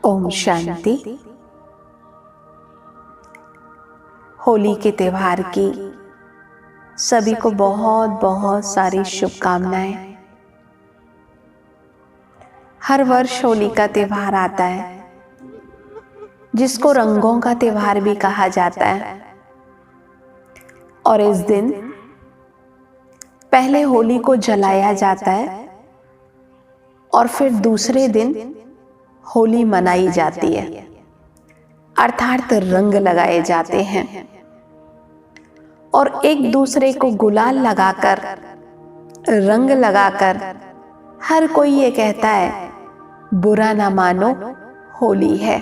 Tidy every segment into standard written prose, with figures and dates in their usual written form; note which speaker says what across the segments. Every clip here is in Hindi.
Speaker 1: ओम शांति। होली के त्योहार की सभी को बहुत बहुत सारी शुभकामनाएं। हर वर्ष होली का त्योहार आता है, जिसको रंगों का त्योहार भी कहा जाता है। और इस दिन पहले होली को जलाया जाता है और फिर दूसरे दिन होली मनाई जाती है, अर्थात रंग लगाए जाते हैं और एक दूसरे को गुलाल लगाकर, रंग लगाकर हर कोई ये कहता है बुरा ना मानो, होली है।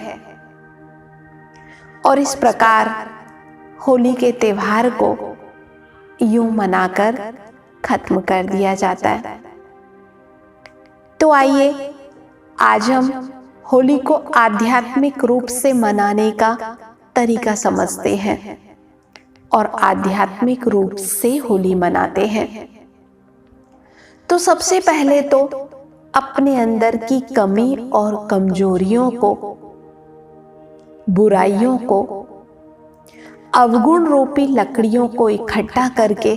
Speaker 1: और इस प्रकार होली के त्योहार को यूं मनाकर खत्म कर दिया जाता है। तो आइए आज हम होली को आध्यात्मिक रूप से मनाने का तरीका समझते हैं और आध्यात्मिक रूप से होली मनाते हैं। तो सबसे पहले तो अपने अंदर की कमी और कमजोरियों को, बुराइयों को, अवगुण रूपी लकड़ियों को इकट्ठा करके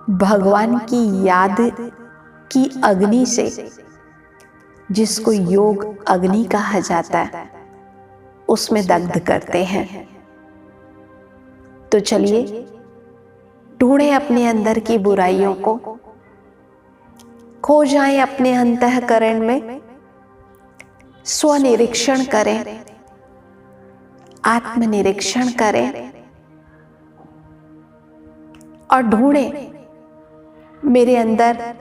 Speaker 1: भगवान की याद की अग्नि से, जिसको योग अग्नि कहा जाता है, उसमें दग्ध करते हैं। तो चलिए ढूंढें अपने अंदर की बुराइयों को, खो जाएं अपने अंतःकरण में, स्वनिरीक्षण करें, आत्मनिरीक्षण करें और ढूंढें मेरे अंदर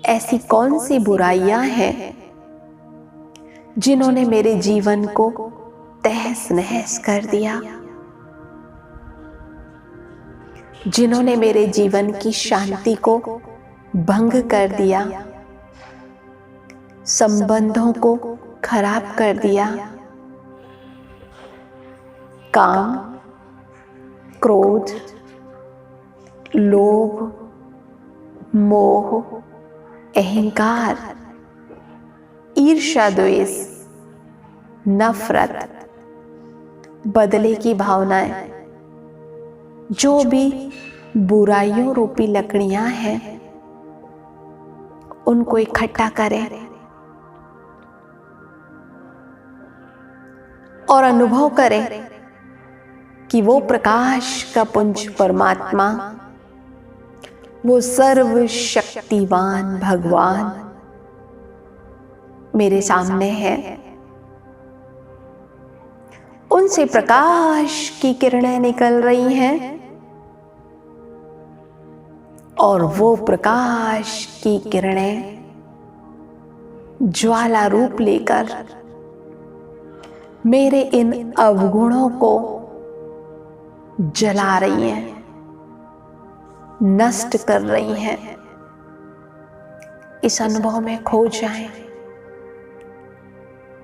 Speaker 1: ऐसी कौन सी बुराइयां हैं जिन्होंने मेरे जीवन को तहस नहस कर दिया, जिन्होंने मेरे जीवन की शांति को भंग कर दिया, संबंधों को खराब कर दिया। काम, क्रोध, लोभ, मोह, अहंकार, ईर्ष्या, द्वेष, नफरत, बदले की भावनाएं, जो भी बुराइयों रूपी लकड़ियां हैं, उनको इकट्ठा करें और अनुभव करें कि वो प्रकाश का पुंज परमात्मा, वो सर्वशक्तिवान भगवान मेरे सामने है। उनसे प्रकाश की किरणें निकल रही हैं और वो प्रकाश की किरणें ज्वाला रूप लेकर मेरे इन अवगुणों को जला रही हैं, नष्ट कर रही हैं। इस अनुभव में खो जाएं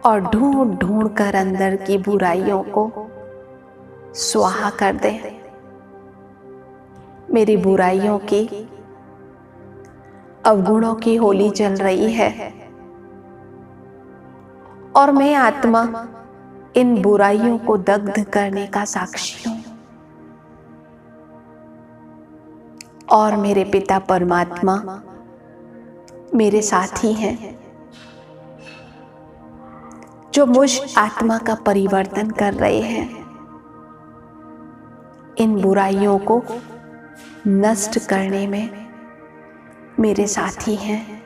Speaker 1: और ढूंढ ढूंढ कर अंदर की बुराइयों को स्वाहा कर दें। मेरी बुराइयों की, अवगुणों की होली चल रही है और मैं आत्मा इन बुराइयों को दग्ध करने का साक्षी हूं। और मेरे पिता परमात्मा मेरे साथी हैं, जो मुझ आत्मा का परिवर्तन कर रहे हैं, इन बुराइयों को नष्ट करने में मेरे साथी हैं।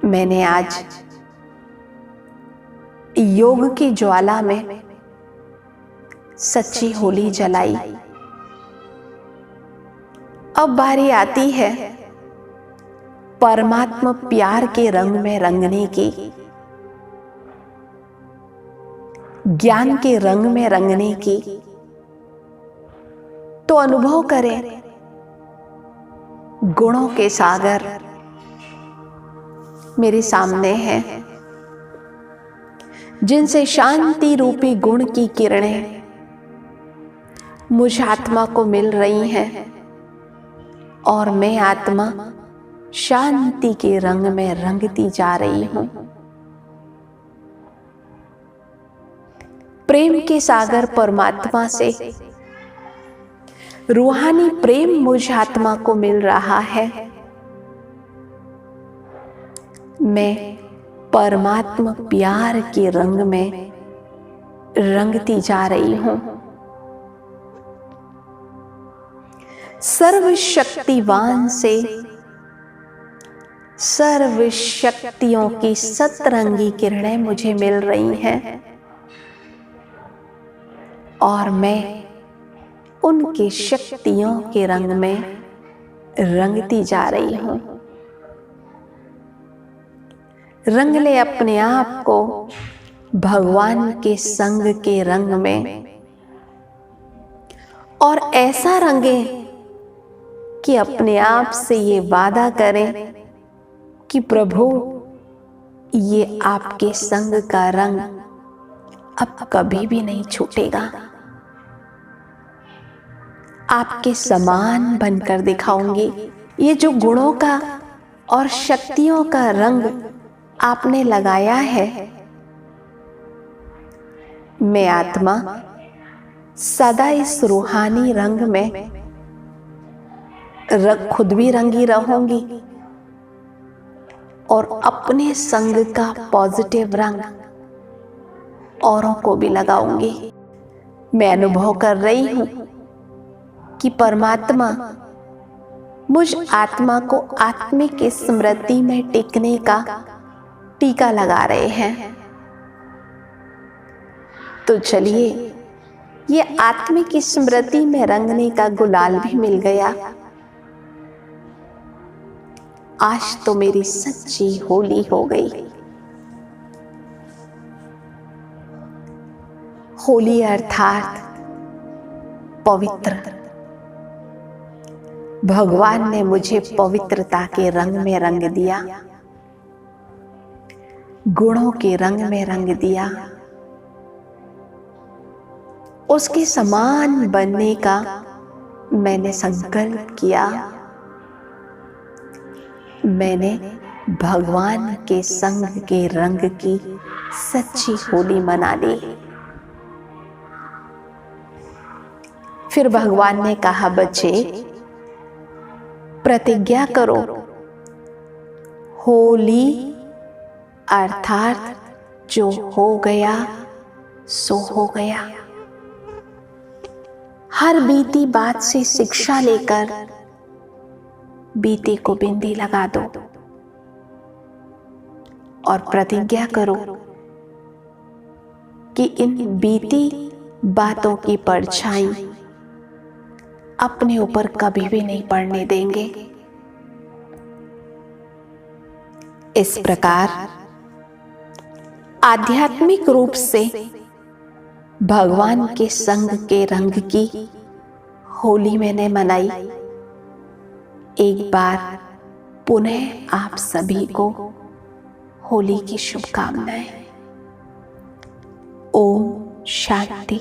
Speaker 1: मैंने आज योग की ज्वाला में सच्ची होली जलाई। अब बारी आती है परमात्मा प्यार के रंग में रंगने की, ज्ञान के रंग में रंगने की। तो अनुभव करें गुणों के सागर मेरे सामने हैं, जिनसे शांति रूपी गुण की किरणें मुझ आत्मा को मिल रही हैं और मैं आत्मा शांति के रंग में रंगती जा रही हूं। प्रेम के सागर परमात्मा से रूहानी प्रेम मुझ आत्मा को मिल रहा है। मैं परमात्मा प्यार के रंग में रंगती जा रही हूं। सर्वशक्तिवान से सर्व शक्तियों की सतरंगी किरणें मुझे मिल रही हैं और मैं उनकी शक्तियों के रंग में रंगती जा रही हूं। रंग ले अपने आप को भगवान के संग के रंग में, और ऐसा रंगे कि अपने आप से ये वादा करें कि प्रभु, ये आपके संग का रंग अब कभी भी नहीं छूटेगा। आपके समान बनकर दिखाऊंगी। ये जो गुणों का और शक्तियों का रंग आपने लगाया है, मैं आत्मा सदा इस रूहानी रंग में खुद भी रंगी रहूंगी और अपने संग का पॉजिटिव रंग औरों को भी लगाऊंगी। मैं अनुभव कर रही हूं कि परमात्मा मुझ आत्मा को आत्मिक स्मृति में टिकने का टीका लगा रहे हैं। तो चलिए, ये आत्मिक स्मृति में रंगने का गुलाल भी मिल गया। आज तो मेरी सच्ची होली हो गई। होली अर्थात पवित्र। भगवान ने मुझे पवित्रता के रंग में रंग दिया, गुणों के रंग में रंग दिया। उसके समान बनने का मैंने संकल्प किया। मैंने भगवान के संग के रंग की सच्ची होली मना ली। फिर भगवान ने कहा, बच्चे प्रतिज्ञा करो, होली अर्थात जो हो गया सो हो गया। हर बीती बात से शिक्षा लेकर बीते को बिंदी लगा दो और प्रतिज्ञा करो कि इन बीती बातों की परछाई अपने ऊपर कभी भी नहीं पड़ने देंगे। इस प्रकार आध्यात्मिक रूप से भगवान के संग के रंग की होली मैंने मनाई। एक बार पुनः आप सभी को होली की शुभकामनाएं। ओम शांति।